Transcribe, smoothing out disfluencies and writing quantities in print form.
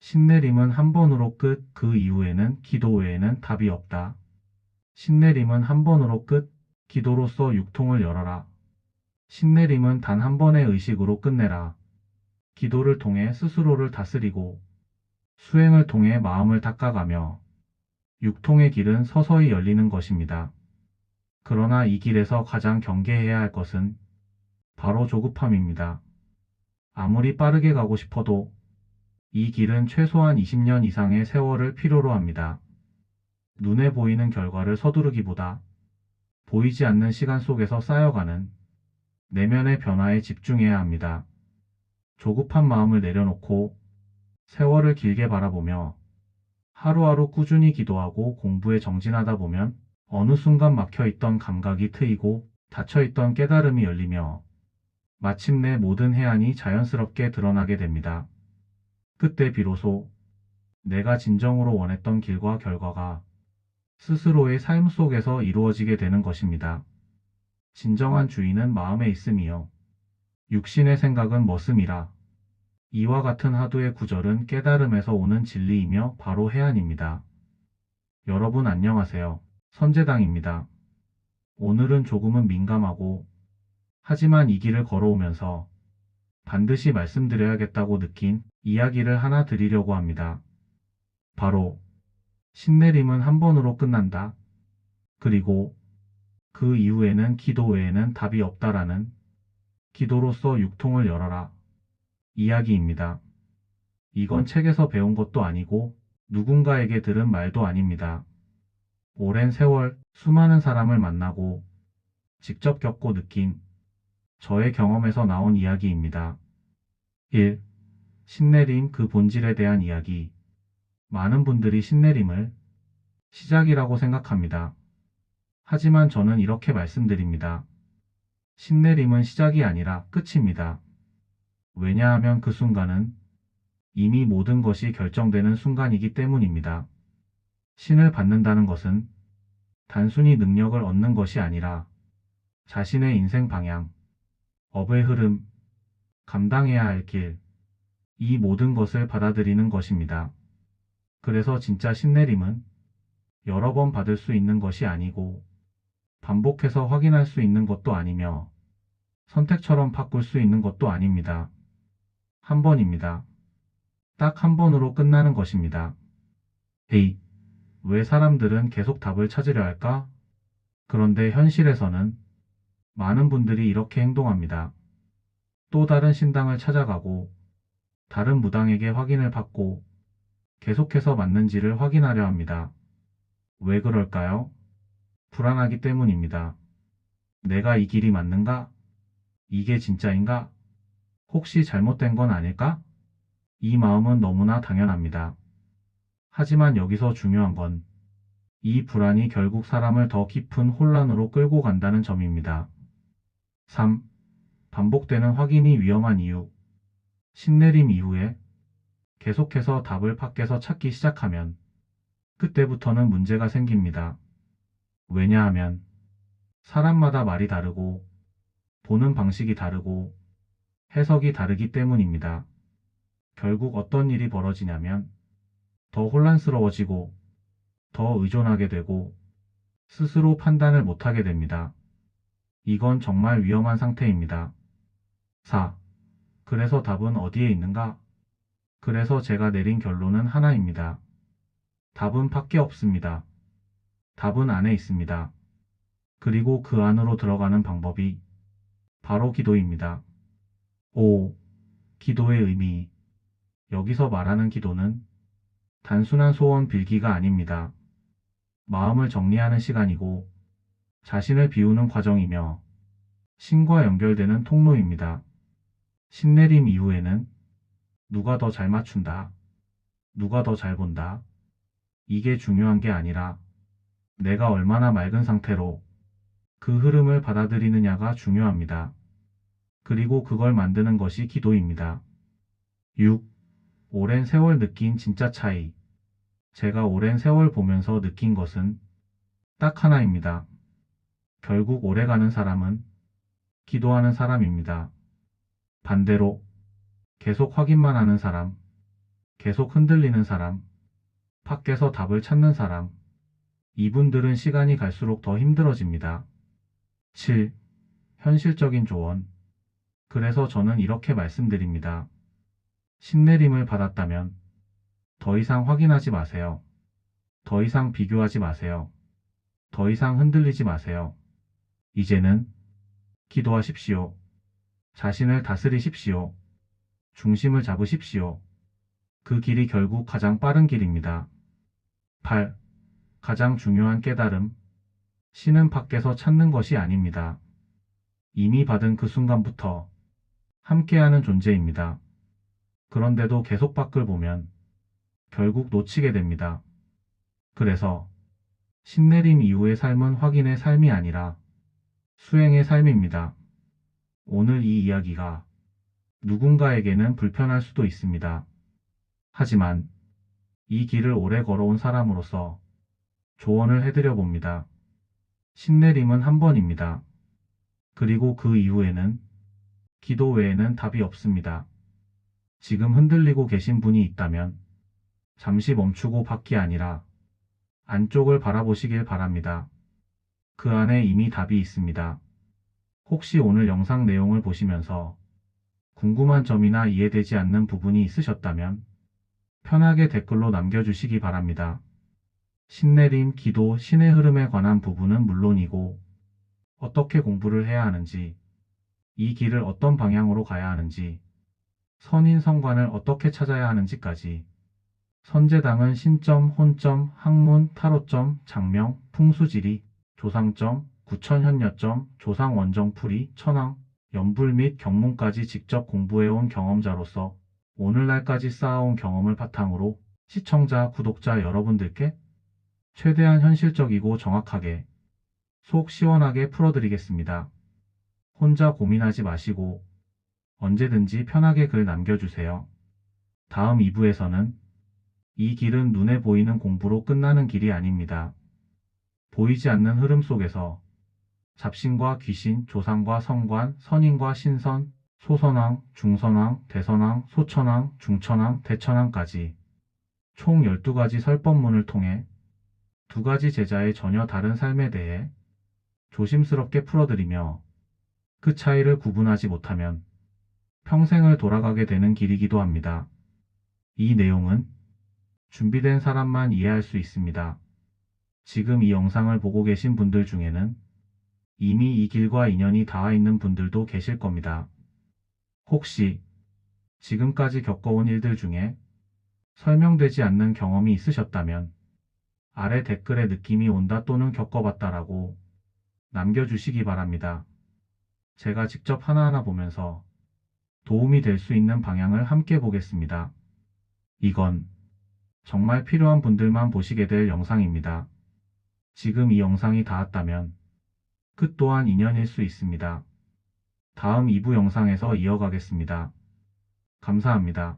신내림은 한 번으로 끝, 그 이후에는 기도 외에는 답이 없다. 신내림은 한 번으로 끝, 기도로서 육통을 열어라. 신내림은 단 한 번의 의식으로 끝내라. 기도를 통해 스스로를 다스리고 수행을 통해 마음을 닦아가며 육통의 길은 서서히 열리는 것입니다. 그러나 이 길에서 가장 경계해야 할 것은 바로 조급함입니다. 아무리 빠르게 가고 싶어도 이 길은 최소한 20년 이상의 세월을 필요로 합니다. 눈에 보이는 결과를 서두르기보다 보이지 않는 시간 속에서 쌓여가는 내면의 변화에 집중해야 합니다. 조급한 마음을 내려놓고 세월을 길게 바라보며 하루하루 꾸준히 기도하고 공부에 정진하다 보면 어느 순간 막혀있던 감각이 트이고 닫혀있던 깨달음이 열리며 마침내 모든 해안이 자연스럽게 드러나게 됩니다. 그때 비로소 내가 진정으로 원했던 길과 결과가 스스로의 삶 속에서 이루어지게 되는 것입니다. 진정한 주인은 마음에 있음이요 육신의 생각은 머슴이라. 이와 같은 하도의 구절은 깨달음에서 오는 진리이며 바로 해안입니다. 여러분 안녕하세요. 선제당입니다. 오늘은 조금은 민감하고 하지만 이 길을 걸어오면서 반드시 말씀드려야겠다고 느낀 이야기를 하나 드리려고 합니다. 바로 신내림은 한 번으로 끝난다. 그리고 그 이후에는 기도 외에는 답이 없다라는 기도로서 육통을 열어라 이야기입니다. 이건 책에서 배운 것도 아니고 누군가에게 들은 말도 아닙니다. 오랜 세월 수많은 사람을 만나고 직접 겪고 느낀 저의 경험에서 나온 이야기입니다. 1. 신내림 그 본질에 대한 이야기. 많은 분들이 신내림을 시작이라고 생각합니다. 하지만 저는 이렇게 말씀드립니다. 신내림은 시작이 아니라 끝입니다. 왜냐하면 그 순간은 이미 모든 것이 결정되는 순간이기 때문입니다. 신을 받는다는 것은 단순히 능력을 얻는 것이 아니라 자신의 인생 방향, 업의 흐름, 감당해야 할 길, 이 모든 것을 받아들이는 것입니다. 그래서 진짜 신내림은 여러 번 받을 수 있는 것이 아니고 반복해서 확인할 수 있는 것도 아니며 선택처럼 바꿀 수 있는 것도 아닙니다. 한 번입니다. 딱 한 번으로 끝나는 것입니다. A. 왜 사람들은 계속 답을 찾으려 할까? 그런데 현실에서는 많은 분들이 이렇게 행동합니다. 또 다른 신당을 찾아가고 다른 무당에게 확인을 받고 계속해서 맞는지를 확인하려 합니다. 왜 그럴까요? 불안하기 때문입니다. 내가 이 길이 맞는가? 이게 진짜인가? 혹시 잘못된 건 아닐까? 이 마음은 너무나 당연합니다. 하지만 여기서 중요한 건 이 불안이 결국 사람을 더 깊은 혼란으로 끌고 간다는 점입니다. 3. 반복되는 확인이 위험한 이유. 신내림 이후에 계속해서 답을 밖에서 찾기 시작하면 그때부터는 문제가 생깁니다. 왜냐하면 사람마다 말이 다르고 보는 방식이 다르고 해석이 다르기 때문입니다. 결국 어떤 일이 벌어지냐면 더 혼란스러워지고 더 의존하게 되고 스스로 판단을 못하게 됩니다. 이건 정말 위험한 상태입니다. 4. 그래서 답은 어디에 있는가? 그래서 제가 내린 결론은 하나입니다. 답은 밖에 없습니다. 답은 안에 있습니다. 그리고 그 안으로 들어가는 방법이 바로 기도입니다. 5. 기도의 의미. 여기서 말하는 기도는 단순한 소원 빌기가 아닙니다. 마음을 정리하는 시간이고 자신을 비우는 과정이며 신과 연결되는 통로입니다. 신내림 이후에는 누가 더 잘 맞춘다, 누가 더 잘 본다, 이게 중요한 게 아니라 내가 얼마나 맑은 상태로 그 흐름을 받아들이느냐가 중요합니다. 그리고 그걸 만드는 것이 기도입니다. 6. 오랜 세월 느낀 진짜 차이. 제가 오랜 세월 보면서 느낀 것은 딱 하나입니다. 결국 오래가는 사람은 기도하는 사람입니다. 반대로 계속 확인만 하는 사람, 계속 흔들리는 사람, 밖에서 답을 찾는 사람, 이분들은 시간이 갈수록 더 힘들어집니다. 7. 현실적인 조언. 그래서 저는 이렇게 말씀드립니다. 신내림을 받았다면 더 이상 확인하지 마세요. 더 이상 비교하지 마세요. 더 이상 흔들리지 마세요. 이제는 기도하십시오. 자신을 다스리십시오. 중심을 잡으십시오. 그 길이 결국 가장 빠른 길입니다. 8. 가장 중요한 깨달음. 신은 밖에서 찾는 것이 아닙니다. 이미 받은 그 순간부터 함께하는 존재입니다. 그런데도 계속 밖을 보면 결국 놓치게 됩니다. 그래서 신내림 이후의 삶은 확인의 삶이 아니라 수행의 삶입니다. 오늘 이 이야기가 누군가에게는 불편할 수도 있습니다. 하지만 이 길을 오래 걸어온 사람으로서 조언을 해드려 봅니다. 신내림은 한 번입니다. 그리고 그 이후에는 기도 외에는 답이 없습니다. 지금 흔들리고 계신 분이 있다면 잠시 멈추고 밖이 아니라 안쪽을 바라보시길 바랍니다. 그 안에 이미 답이 있습니다. 혹시 오늘 영상 내용을 보시면서 궁금한 점이나 이해되지 않는 부분이 있으셨다면 편하게 댓글로 남겨주시기 바랍니다. 신내림, 기도, 신의 흐름에 관한 부분은 물론이고 어떻게 공부를 해야 하는지, 이 길을 어떤 방향으로 가야 하는지, 선인성관을 어떻게 찾아야 하는지까지 선제당은 신점, 혼점, 학문, 타로점, 장명, 풍수지리, 조상점, 구천현녀점, 조상원정풀이, 천왕, 연불 및 경문까지 직접 공부해온 경험자로서 오늘날까지 쌓아온 경험을 바탕으로 시청자, 구독자 여러분들께 최대한 현실적이고 정확하게 속 시원하게 풀어드리겠습니다. 혼자 고민하지 마시고 언제든지 편하게 글 남겨주세요. 다음 2부에서는 이 길은 눈에 보이는 공부로 끝나는 길이 아닙니다. 보이지 않는 흐름 속에서 잡신과 귀신, 조상과 성관, 선인과 신선, 소선왕, 중선왕, 대선왕, 소천왕, 중천왕, 대천왕까지 총 12가지 설법문을 통해 2가지 제자의 전혀 다른 삶에 대해 조심스럽게 풀어드리며 그 차이를 구분하지 못하면 평생을 돌아가게 되는 길이기도 합니다. 이 내용은 준비된 사람만 이해할 수 있습니다. 지금 이 영상을 보고 계신 분들 중에는 이미 이 길과 인연이 닿아 있는 분들도 계실 겁니다. 혹시 지금까지 겪어온 일들 중에 설명되지 않는 경험이 있으셨다면 아래 댓글에 느낌이 온다 또는 겪어봤다라고 남겨주시기 바랍니다. 제가 직접 하나하나 보면서 도움이 될 수 있는 방향을 함께 보겠습니다. 이건 정말 필요한 분들만 보시게 될 영상입니다. 지금 이 영상이 닿았다면 끝 또한 인연일 수 있습니다. 다음 2부 영상에서 이어가겠습니다. 감사합니다.